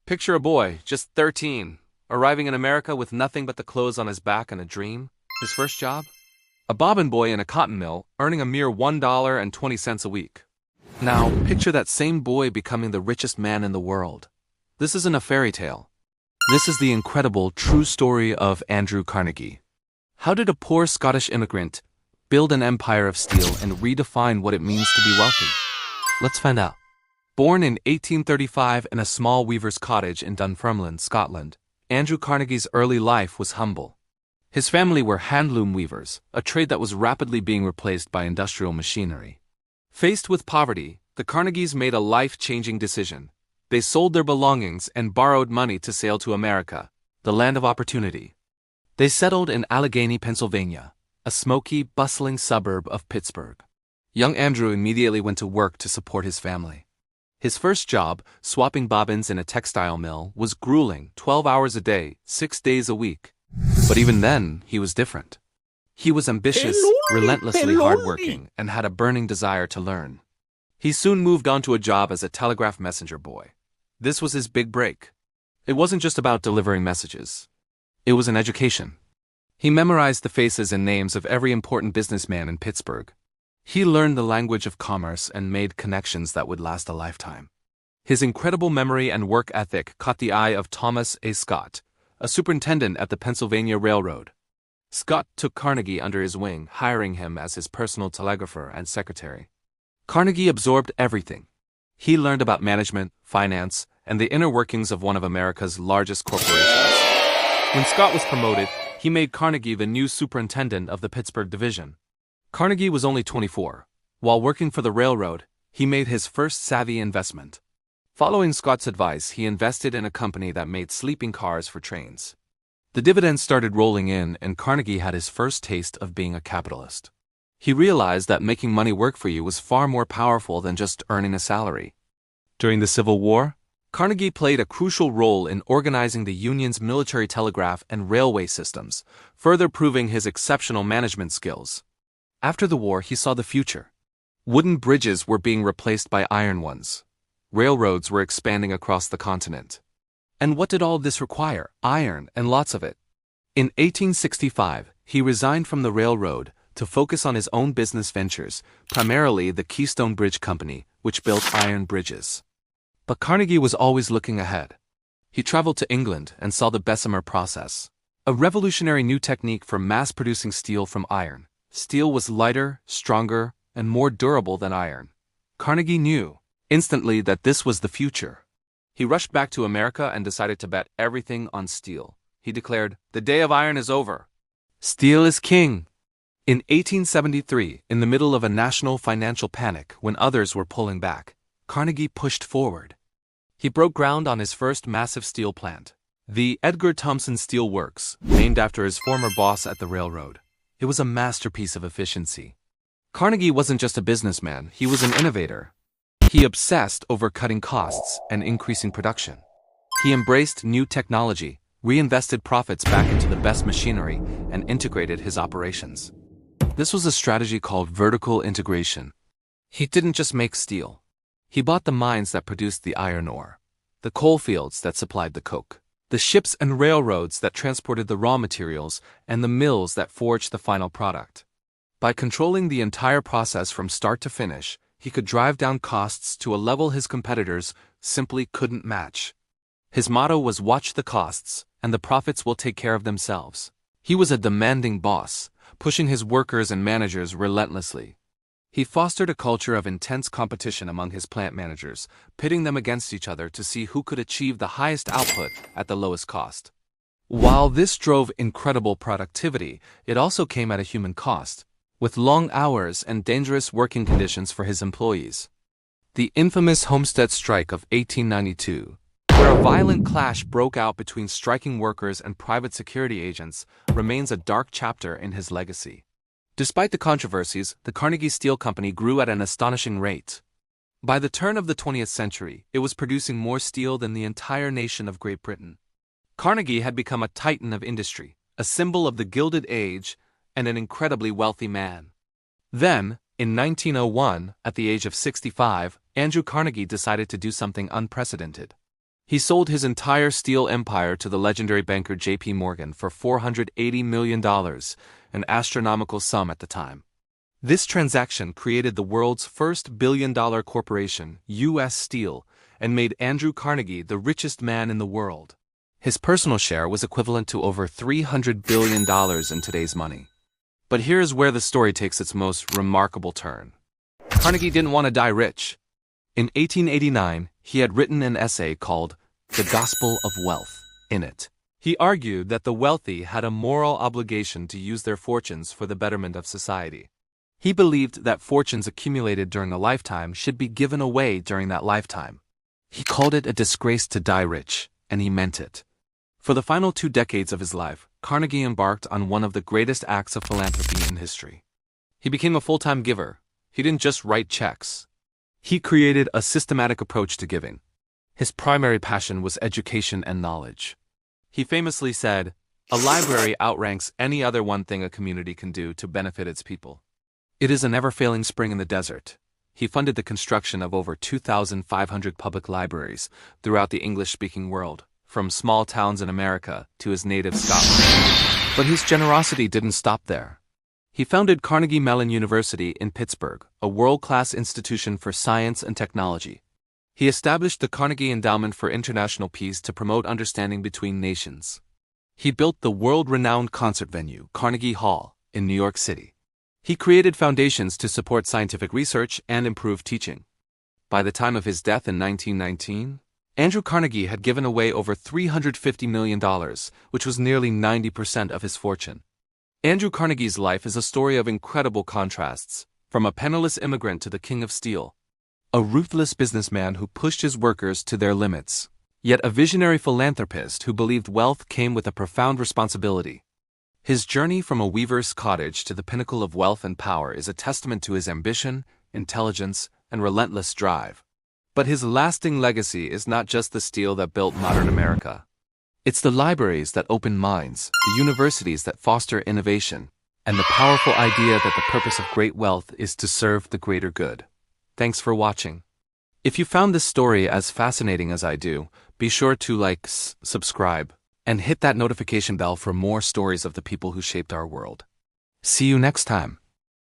Picture a boy, just 13, arriving in America with nothing but the clothes on his back and a dream. His first job? A bobbin boy in a cotton mill, earning a mere $1.20 a week. Now, picture that same boy becoming the richest man in the world. This isn't a fairy tale. This is the incredible, true story of Andrew Carnegie. How did a poor Scottish immigrant build an empire of steel and redefine what it means to be wealthy? Let's find out. Born in 1835 in a small weaver's cottage in Dunfermline, Scotland, Andrew Carnegie's early life was humble. His family were handloom weavers, a trade that was rapidly being replaced by industrial machinery. Faced with poverty, the Carnegies made a life-changing decision. They sold their belongings and borrowed money to sail to America, the land of opportunity. They settled in Allegheny, Pennsylvania, a smoky, bustling suburb of Pittsburgh. Young Andrew immediately went to work to support his family. His first job, swapping bobbins in a textile mill, was grueling, 12 hours a day, 6 days a week. But even then, he was different. He was ambitious, relentlessly hardworking, and had a burning desire to learn. He soon moved on to a job as a telegraph messenger boy. This was his big break. It wasn't just about delivering messages. It was an education. He memorized the faces and names of every important businessman in Pittsburgh. He learned the language of commerce and made connections that would last a lifetime. His incredible memory and work ethic caught the eye of Thomas A. Scott, a superintendent at the Pennsylvania Railroad. Scott took Carnegie under his wing, hiring him as his personal telegrapher and secretary. Carnegie absorbed everything. He learned about management, finance, and the inner workings of one of America's largest corporations. When Scott was promoted, he made Carnegie the new superintendent of the Pittsburgh division. Carnegie was only 24. While working for the railroad, he made his first savvy investment. Following Scott's advice, he invested in a company that made sleeping cars for trains. The dividends started rolling in, and Carnegie had his first taste of being a capitalist. He realized that making money work for you was far more powerful than just earning a salary. During the Civil War, Carnegie played a crucial role in organizing the Union's military telegraph and railway systems, further proving his exceptional management skills. After the war, he saw the future. Wooden bridges were being replaced by iron ones. Railroads were expanding across the continent. And what did all this require? Iron, and lots of it. In 1865, he resigned from the railroad to focus on his own business ventures, primarily the Keystone Bridge Company, which built iron bridges. But Carnegie was always looking ahead. He traveled to England and saw the Bessemer process, a revolutionary new technique for mass-producing steel from iron. Steel was lighter, stronger, and more durable than iron. Carnegie knew instantly that this was the future. He rushed back to America and decided to bet everything on steel. He declared, "The day of iron is over. Steel is king." In 1873, in the middle of a national financial panic when others were pulling back, Carnegie pushed forward. He broke ground on his first massive steel plant, the Edgar Thomson Steel Works, named after his former boss at the railroad. It was a masterpiece of efficiency. Carnegie wasn't just a businessman, he was an innovator. He obsessed over cutting costs and increasing production. He embraced new technology, reinvested profits back into the best machinery, and integrated his operations. This was a strategy called vertical integration. He didn't just make steel. He bought the mines that produced the iron ore, the coal fields that supplied the coke, the ships and railroads that transported the raw materials, and the mills that forged the final product. By controlling the entire process from start to finish, he could drive down costs to a level his competitors simply couldn't match. His motto was "Watch the costs, and the profits will take care of themselves." He was a demanding boss, pushing his workers and managers relentlessly. He fostered a culture of intense competition among his plant managers, pitting them against each other to see who could achieve the highest output at the lowest cost. While this drove incredible productivity, it also came at a human cost, with long hours and dangerous working conditions for his employees. The infamous Homestead Strike of 1892, where a violent clash broke out between striking workers and private security agents, remains a dark chapter in his legacy. Despite the controversies, the Carnegie Steel Company grew at an astonishing rate. By the turn of the 20th century, it was producing more steel than the entire nation of Great Britain. Carnegie had become a titan of industry, a symbol of the Gilded Age, and an incredibly wealthy man. Then, in 1901, at the age of 65, Andrew Carnegie decided to do something unprecedented. He sold his entire steel empire to the legendary banker J.P. Morgan for $480 million, an astronomical sum at the time. This transaction created the world's first billion-dollar corporation, U.S. Steel, and made Andrew Carnegie the richest man in the world. His personal share was equivalent to over $300 billion in today's money. But here's where the story takes its most remarkable turn. Carnegie didn't want to die rich. In 1889, he had written an essay called The Gospel of Wealth. In it, he argued that the wealthy had a moral obligation to use their fortunes for the betterment of society. He believed that fortunes accumulated during a lifetime should be given away during that lifetime. He called it a disgrace to die rich, and he meant it. For the final 2 decades of his life, Carnegie embarked on one of the greatest acts of philanthropy in history. He became a full-time giver. He didn't just write checks. He created a systematic approach to giving. His primary passion was education and knowledge. He famously said, "A library outranks any other one thing a community can do to benefit its people. It is a never-failing spring in the desert." He funded the construction of over 2,500 public libraries throughout the English-speaking world, from small towns in America to his native Scotland. But his generosity didn't stop there. He founded Carnegie Mellon University in Pittsburgh, a world-class institution for science and technology. He established the Carnegie Endowment for International Peace to promote understanding between nations. He built the world-renowned concert venue, Carnegie Hall, in New York City. He created foundations to support scientific research and improve teaching. By the time of his death in 1919, Andrew Carnegie had given away over $350 million, which was nearly 90% of his fortune. Andrew Carnegie's life is a story of incredible contrasts, from a penniless immigrant to the king of steel, a ruthless businessman who pushed his workers to their limits, yet a visionary philanthropist who believed wealth came with a profound responsibility. His journey from a weaver's cottage to the pinnacle of wealth and power is a testament to his ambition, intelligence, and relentless drive. But his lasting legacy is not just the steel that built modern America. It's the libraries that open minds, the universities that foster innovation, and the powerful idea that the purpose of great wealth is to serve the greater good. Thanks for watching. If you found this story as fascinating as I do, be sure to like, subscribe, and hit that notification bell for more stories of the people who shaped our world. See you next time.